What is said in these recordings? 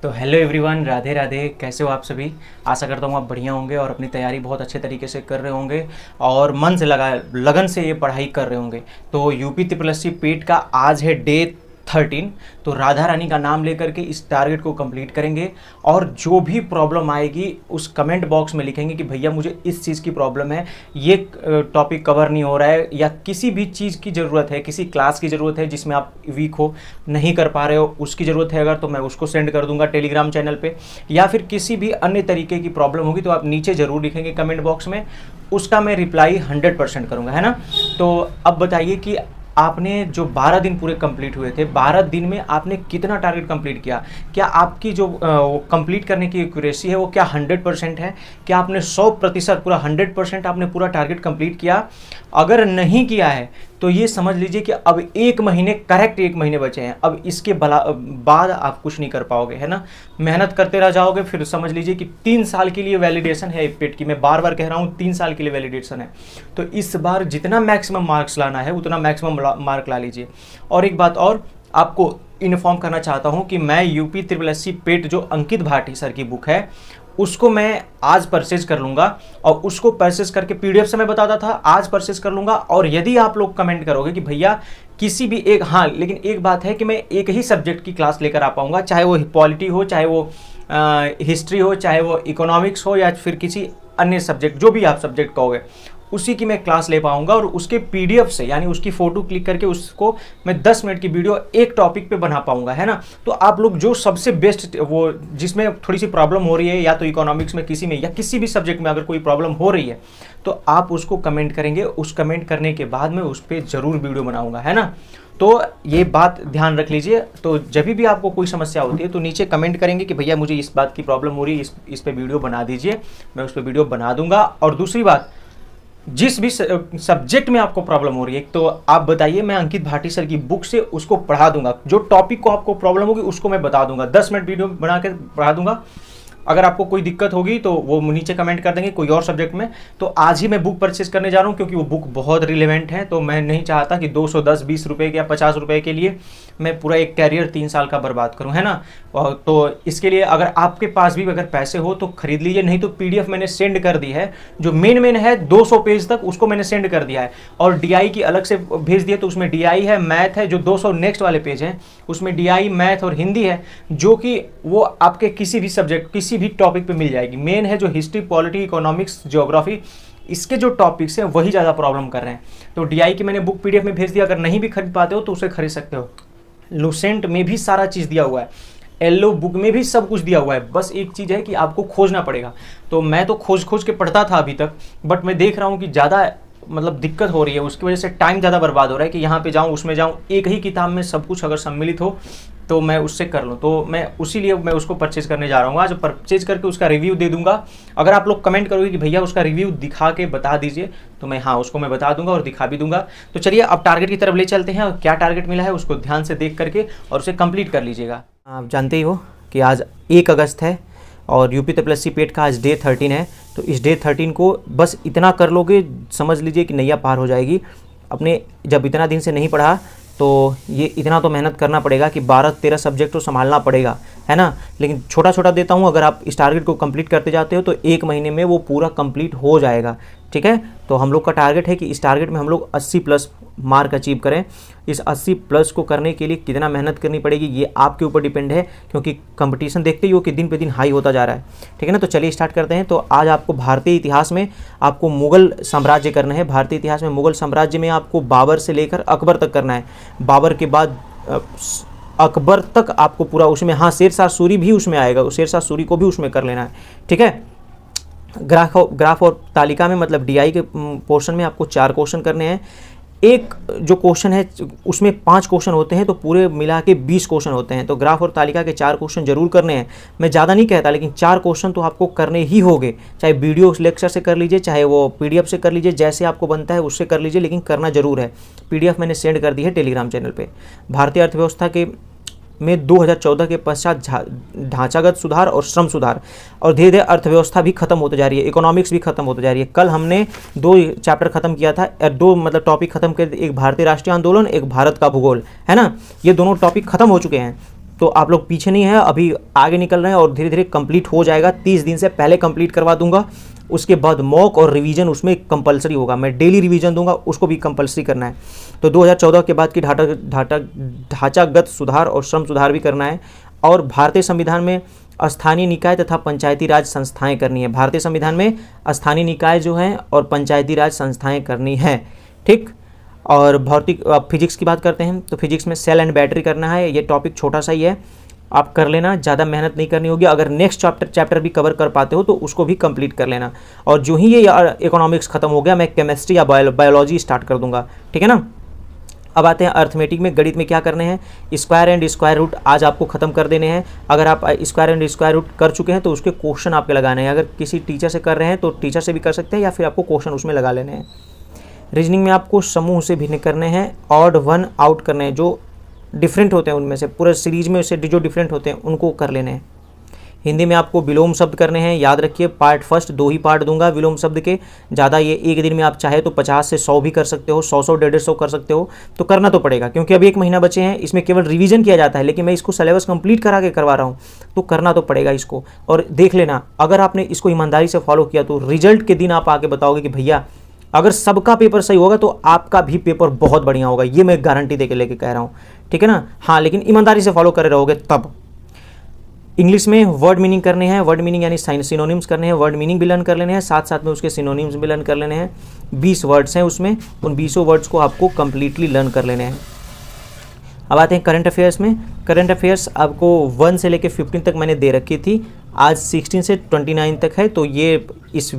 तो hello everyone, Radhe Radhe. कैसे हो आप सभी? आशा करता हूँ आप बढ़िया होंगे और अपनी तैयारी बहुत अच्छे तरीके से कर रहे होंगे और मन से लगन से ये पढ़ाई कर रहे होंगे। तो यूपी ट्रिपल एस सी पेट का आज है डे 13। तो राधा रानी का नाम लेकर के इस टारगेट को कंप्लीट करेंगे और जो भी प्रॉब्लम आएगी उस कमेंट बॉक्स में लिखेंगे कि भैया मुझे इस चीज़ की प्रॉब्लम है, ये टॉपिक कवर नहीं हो रहा है, या किसी भी चीज़ की ज़रूरत है, किसी क्लास की ज़रूरत है जिसमें आप वीक हो, नहीं कर पा रहे हो, उसकी ज़रूरत है अगर, तो मैं उसको सेंड कर दूंगा टेलीग्राम चैनल पे। या फिर किसी भी अन्य तरीके की प्रॉब्लम होगी तो आप नीचे ज़रूर लिखेंगे कमेंट बॉक्स में, उसका मैं रिप्लाई 100% करूँगा, है ना। तो अब बताइए कि आपने जो 12 दिन पूरे कंप्लीट हुए थे, 12 दिन में आपने कितना टारगेट कंप्लीट किया? क्या आपकी जो कंप्लीट करने की एक्यूरेसी है वो क्या 100% है? क्या आपने 100% पूरा 100% आपने पूरा टारगेट कंप्लीट किया? अगर नहीं किया है तो ये समझ लीजिए कि अब 1 महीने, करेक्ट 1 महीने बचे हैं। अब इसके बाद आप कुछ नहीं कर पाओगे, है ना। मेहनत करते रह जाओगे, फिर समझ लीजिए कि 3 साल के लिए वैलिडेशन है पेट की। मैं बार बार कह रहा हूँ 3 साल के लिए वैलिडेशन है। तो इस बार जितना मैक्सिमम मार्क्स लाना है उतना मैक्सिमम मार्क ला लीजिए। और एक बात और आपको इन्फॉर्म करना चाहता हूँ कि मैं यूपी ट्रिपल एस सी पेट जो अंकित भाटी सर की बुक है उसको मैं आज परचेज कर लूँगा, और उसको परचेज करके पीडीएफ से मैं बताता था, आज परचेज कर लूँगा। और यदि आप लोग कमेंट करोगे कि भैया किसी भी एक, हाँ लेकिन एक बात है कि मैं एक ही सब्जेक्ट की क्लास लेकर आ पाऊँगा, चाहे वो पॉलिटी हो, चाहे वो हिस्ट्री हो, चाहे वो इकोनॉमिक्स हो, या फिर किसी अन्य सब्जेक्ट, जो भी आप सब्जेक्ट कहोगे उसी की मैं क्लास ले पाऊंगा। और उसके पीडीएफ से, यानी उसकी फ़ोटो क्लिक करके उसको मैं 10 मिनट की वीडियो एक टॉपिक पे बना पाऊंगा, है ना। तो आप लोग जो सबसे बेस्ट, वो जिसमें थोड़ी सी प्रॉब्लम हो रही है, या तो इकोनॉमिक्स में किसी में, या किसी भी सब्जेक्ट में अगर कोई प्रॉब्लम हो रही है तो आप उसको कमेंट करेंगे। उस कमेंट करने के बाद मैं उस पर ज़रूर वीडियो बनाऊँगा, है ना। तो ये बात ध्यान रख लीजिए। तो जब भी आपको कोई समस्या होती है तो नीचे कमेंट करेंगे कि भैया मुझे इस बात की प्रॉब्लम हो रही है, इस पे वीडियो बना दीजिए, मैं उस पर वीडियो बना दूंगा। और दूसरी बात, जिस भी सब्जेक्ट में आपको प्रॉब्लम हो रही है तो आप बताइए, मैं अंकित भाटी सर की बुक से उसको पढ़ा दूंगा। जो टॉपिक को आपको प्रॉब्लम होगी उसको मैं बता दूंगा, 10 मिनट वीडियो बना के पढ़ा दूंगा। अगर आपको कोई दिक्कत होगी तो वो नीचे कमेंट कर देंगे कोई और सब्जेक्ट में। तो आज ही मैं बुक परचेज करने जा रहा हूँ क्योंकि वो बुक बहुत रिलेवेंट है। तो मैं नहीं चाहता कि 210-20 रुपये या 50 रुपये के लिए मैं पूरा एक कैरियर 3 साल का बर्बाद करूँ, है ना। तो इसके लिए अगर आपके पास भी अगर पैसे हो तो खरीद लीजिए, नहीं तो पीडीएफ मैंने सेंड कर दी है, जो मेन है 200 पेज तक, उसको मैंने सेंड कर दिया है। और डीआई की अलग से भेज दिया, तो उसमें डीआई है, मैथ है, जो 200 नेक्स्ट वाले पेज हैं उसमें डीआई, मैथ और हिंदी है, जो कि वो आपके किसी भी सब्जेक्ट, किसी भी टॉपिक पे मिल जाएगी। मेन है जो हिस्ट्री, पॉलिटी, इकोनॉमिक्स, ज्योग्राफी, इसके जो टॉपिक्स हैं वही ज़्यादा प्रॉब्लम कर रहे हैं। तो डीआई की मैंने बुक पीडीएफ में भेज दिया, अगर नहीं भी खरीद पाते हो तो उसे खरीद सकते हो। लुसेंट में भी सारा चीज़ दिया हुआ है, येलो बुक में भी सब कुछ दिया हुआ है। बस एक चीज़ है कि आपको खोजना पड़ेगा। तो मैं तो खोज के पढ़ता था अभी तक, बट मैं देख रहा हूँ कि ज़्यादा मतलब दिक्कत हो रही है, उसकी वजह से टाइम ज़्यादा बर्बाद हो रहा है कि यहाँ पे जाऊँ, उसमें जाऊँ। एक ही किताब में सब कुछ अगर सम्मिलित हो तो मैं उससे कर लूँ। तो मैं उसी लिए मैं उसको परचेज करने जा रहा हूँ आज, परचेज करके उसका रिव्यू दे दूंगा। अगर आप लोग कमेंट करोगे कि भैया उसका रिव्यू दिखा के बता दीजिए, तो मैं हाँ उसको मैं बता दूंगा और दिखा भी दूंगा। तो चलिए अब टारगेट की तरफ ले चलते हैं, और क्या टारगेट मिला है उसको ध्यान से देख करके और उसे कंप्लीट कर लीजिएगा। आप जानते ही हो कि आज 1 अगस्त है और यूपी ट्रिपल एस सी पेट का आज डे 13 है। तो इस डे 13 को बस इतना कर लोगे, समझ लीजिए कि नैया पार हो जाएगी। अपने जब इतना दिन से नहीं पढ़ा तो ये इतना तो मेहनत करना पड़ेगा कि 12-13 सब्जेक्ट तो संभालना पड़ेगा, है ना। लेकिन छोटा छोटा देता हूँ, अगर आप इस टारगेट को कंप्लीट करते जाते हो तो 1 महीने में वो पूरा कंप्लीट हो जाएगा, ठीक है। तो हम लोग का टारगेट है कि इस टारगेट में हम लोग 80+ मार्क अचीव करें। इस 80+ को करने के लिए कितना मेहनत करनी पड़ेगी ये आपके ऊपर डिपेंड है, क्योंकि कंपटीशन देखते ही हो कि दिन पे दिन हाई होता जा रहा है, ठीक है ना। तो चलिए स्टार्ट करते हैं। तो आज आपको भारतीय इतिहास में आपको मुग़ल साम्राज्य करना है। भारतीय इतिहास में मुग़ल साम्राज्य में आपको बाबर से लेकर अकबर तक करना है। बाबर के बाद अकबर तक आपको पूरा उसमें, हाँ शेरशाह सूरी भी उसमें आएगा, शेरशाह सूरी को भी उसमें कर लेना है, ठीक है। ग्राफ और तालिका में मतलब डीआई के पोर्शन में आपको 4 क्वेश्चन करने हैं। एक जो क्वेश्चन है उसमें 5 क्वेश्चन होते हैं, तो पूरे मिला के 20 क्वेश्चन होते हैं। तो ग्राफ और तालिका के 4 क्वेश्चन जरूर करने हैं। मैं ज़्यादा नहीं कहता, लेकिन 4 क्वेश्चन तो आपको करने ही होंगे, चाहे वीडियो लेक्चर से कर लीजिए, चाहे वो पीडीएफ से कर लीजिए, जैसे आपको बनता है उससे कर लीजिए, लेकिन करना जरूर है। पीडीएफ मैंने सेंड कर दी है टेलीग्राम चैनल पर। भारतीय अर्थव्यवस्था के में 2014 के पश्चात ढांचागत सुधार और श्रम सुधार, और धीरे धीरे अर्थव्यवस्था भी खत्म होते जा रही है, इकोनॉमिक्स भी खत्म होते जा रही है। कल हमने 2 चैप्टर खत्म किया था, 2 मतलब टॉपिक खत्म किए, एक भारतीय राष्ट्रीय आंदोलन, एक भारत का भूगोल, है ना। ये दोनों टॉपिक खत्म हो चुके हैं। तो आप लोग पीछे नहीं है, अभी आगे निकल रहे हैं और धीरे धीरे कंप्लीट हो जाएगा। 30 दिन से पहले कंप्लीट करवा दूंगा। उसके बाद मॉक और रिवीजन उसमें कंपलसरी होगा, मैं डेली रिवीजन दूंगा, उसको भी कंपलसरी करना है। तो 2014 के बाद की ढांचागत सुधार और श्रम सुधार भी करना है। और भारतीय संविधान में स्थानीय निकाय तथा पंचायती राज संस्थाएं करनी है। भारतीय संविधान में स्थानीय निकाय जो हैं और पंचायती राज संस्थाएं करनी है, ठीक। और भौतिक फिजिक्स की बात करते हैं तो फिजिक्स में सेल एंड बैटरी करना है। ये टॉपिक छोटा सा ही है, आप कर लेना, ज़्यादा मेहनत नहीं करनी होगी। अगर नेक्स्ट चैप्टर भी कवर कर पाते हो तो उसको भी कंप्लीट कर लेना। और जो ही ये इकोनॉमिक्स खत्म हो गया, मैं केमिस्ट्री या बायोलॉजी स्टार्ट कर दूंगा, ठीक है ना। अब आते हैं अर्थमेटिक में, गणित में क्या करने हैं, स्क्वायर एंड स्क्वायर रूट आज आपको खत्म कर देने हैं। अगर आप स्क्वायर एंड स्क्वायर रूट कर चुके हैं तो उसके क्वेश्चन आपके लगाने हैं। अगर किसी टीचर से कर रहे हैं तो टीचर से भी कर सकते हैं या फिर आपको क्वेश्चन उसमें लगा लेने हैं। रीजनिंग में आपको समूह से भिन्न करने हैं, ऑड वन आउट करने हैं, जो डिफरेंट होते हैं उनमें से, पूरे सीरीज में से जो डिफरेंट होते हैं उनको कर लेने हैं। हिंदी में आपको विलोम शब्द करने हैं, याद रखिए पार्ट फर्स्ट 2 ही पार्ट दूंगा विलोम शब्द के, ज़्यादा ये एक दिन में आप चाहे तो 50 से 100 भी कर सकते हो, 100 150 कर सकते हो, तो करना तो पड़ेगा क्योंकि अभी 1 महीना बचे हैं। इसमें केवल रिवीजन किया जाता है, लेकिन मैं इसको सिलेबस कंप्लीट करा के करवा रहा हूँ, तो करना तो पड़ेगा इसको। और देख लेना, अगर आपने इसको ईमानदारी से फॉलो किया तो रिजल्ट के दिन आप आके बताओगे कि भैया अगर सबका पेपर सही होगा तो आपका भी पेपर बहुत बढ़िया होगा, ये मैं गारंटी दे के लेके कह रहा हूँ, ठीक है ना। हाँ, लेकिन ईमानदारी से फॉलो करे रहोगे तब। इंग्लिश में वर्ड मीनिंग करने हैं, वर्ड मीनिंग यानी सिनोनिम्स करने हैं, वर्ड मीनिंग भी लर्न कर लेने हैं, साथ साथ में उसके सिनोनिम्स भी लर्न कर लेने हैं। 20 वर्ड्स हैं उसमें, उन 20 वर्ड्स को आपको कंप्लीटली लर्न कर लेने हैं। अब आते हैं करंट अफेयर्स में। करंट अफेयर्स आपको 1 से लेकर 15 तक मैंने दे रखी थी, आज 16 से 29 तक है, तो ये इस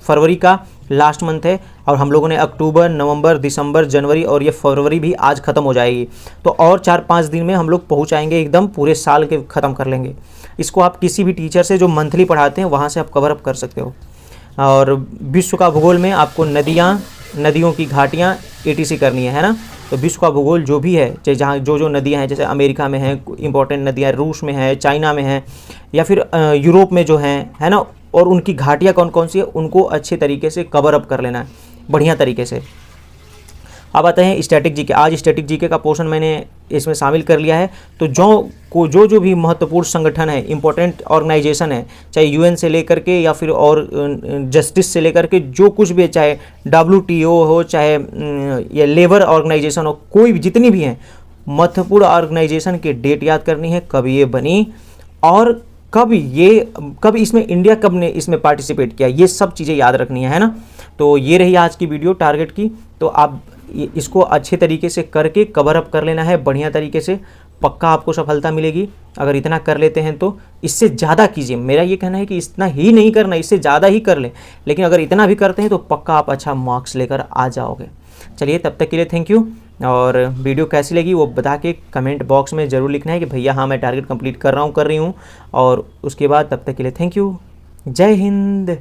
फरवरी का लास्ट मंथ है। और हम लोगों ने अक्टूबर, नवंबर, दिसंबर, जनवरी और ये फरवरी भी आज ख़त्म हो जाएगी, तो और 4-5 दिन में हम लोग पहुँच आएंगे, एकदम पूरे साल के ख़त्म कर लेंगे। इसको आप किसी भी टीचर से जो मंथली पढ़ाते हैं वहाँ से आप कवर अप कर सकते हो। और विश्व का भूगोल में आपको नदियाँ, नदियों की घाटियाँ ETC करनी है ना। तो विश्व का भूगोल जो भी है, चाहे जहाँ जो नदियाँ हैं, जैसे अमेरिका में हैं इंपॉर्टेंट नदियाँ, रूस में है, चाइना में है, या फिर यूरोप में जो हैं, है ना, और उनकी घाटियाँ कौन कौन सी है, उनको अच्छे तरीके से कवर अप कर लेना है बढ़िया तरीके से। अब आते हैं स्टैटिक जीके। आज स्टैटिक जीके का पोर्शन मैंने इसमें शामिल कर लिया है। तो जो भी महत्वपूर्ण संगठन है, इंपॉर्टेंट ऑर्गेनाइजेशन है, चाहे UN से लेकर के या फिर और जस्टिस से लेकर के जो कुछ भी है, चाहे WTO हो, चाहे ये लेबर ऑर्गेनाइजेशन हो, कोई भी जितनी भी हैं महत्वपूर्ण ऑर्गेनाइजेशन की डेट याद करनी है, कब ये बनी और कब इसमें इंडिया कब ने इसमें पार्टिसिपेट किया, ये सब चीज़ें याद रखनी है ना। तो ये रही आज की वीडियो टारगेट की। तो आप इसको अच्छे तरीके से करके कवर अप कर लेना है बढ़िया तरीके से, पक्का आपको सफलता मिलेगी। अगर इतना कर लेते हैं तो इससे ज़्यादा कीजिए, मेरा ये कहना है कि इतना ही नहीं करना, इससे ज़्यादा ही कर लें, लेकिन अगर इतना भी करते हैं तो पक्का आप अच्छा मार्क्स लेकर आ जाओगे। चलिए, तब तक के लिए थैंक यू। और वीडियो कैसी लगी वो बता के कमेंट बॉक्स में ज़रूर लिखना है कि भैया हाँ मैं टारगेट कंप्लीट कर रहा हूँ, कर रही हूँ। और उसके बाद तब तक के लिए थैंक यू। जय हिंद।